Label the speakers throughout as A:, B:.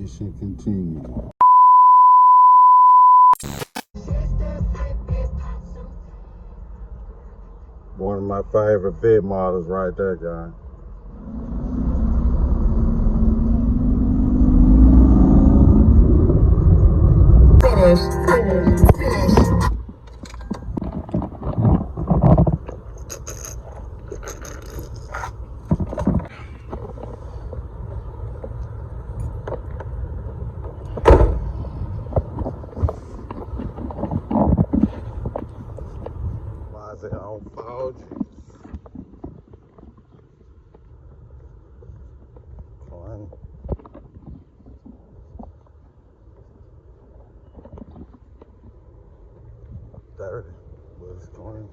A: Mission continued. One of my favorite bed models right there, guys. Finish. Why is it on forgis? Clean. Dirty, but it's clean.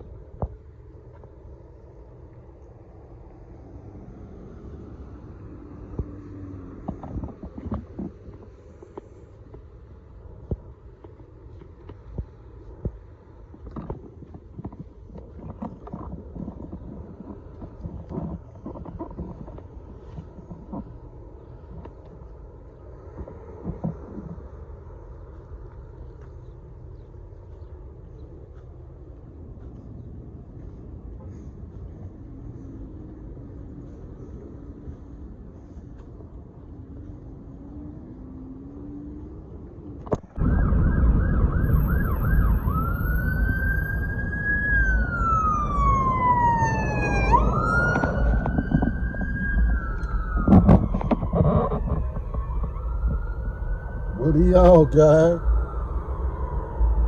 A: What do y'all got?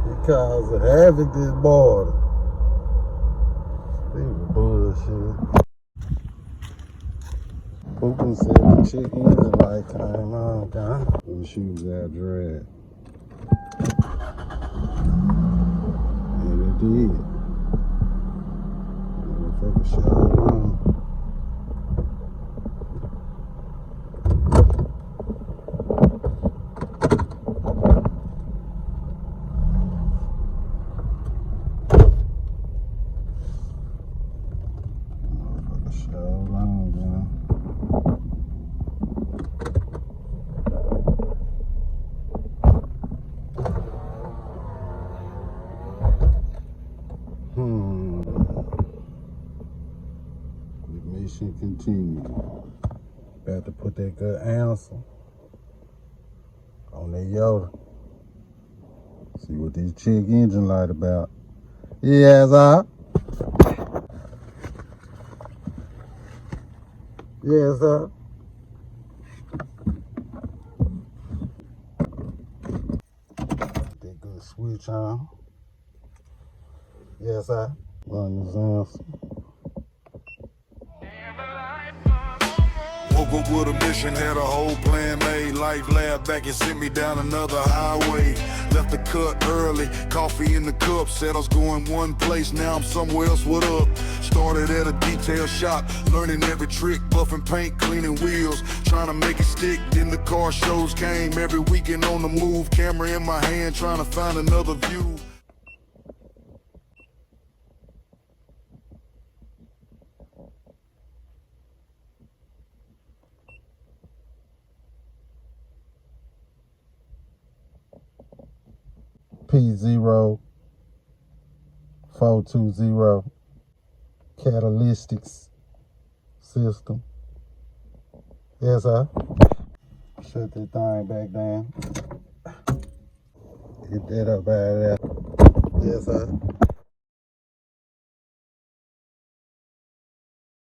A: Because of having this border. People bullshit. Pooh said the chick engine light came on, guys. The shoes out dread. And it did. Motherfucker shot on. The mission continued. About to put that good ancel on that Yoda. See what this chick engine light about. Yes, sir. Yes, sir. That good switch on. Yes, sir. Run this ancel.
B: Woke up with a mission, had a whole plan made. Life laughed back and sent me down another highway. Left the cut early, coffee in the cup. Said I was going one place, now I'm somewhere else. What up? Started at a detail shop, learning every trick, buffing paint, cleaning wheels, trying to make it stick. Then the car shows came every weekend on the move. Camera in my hand, trying to find another view.
A: P0420 catalytics system. Yes, sir. Shut that thing back down. Get that up out of there. Yes, sir.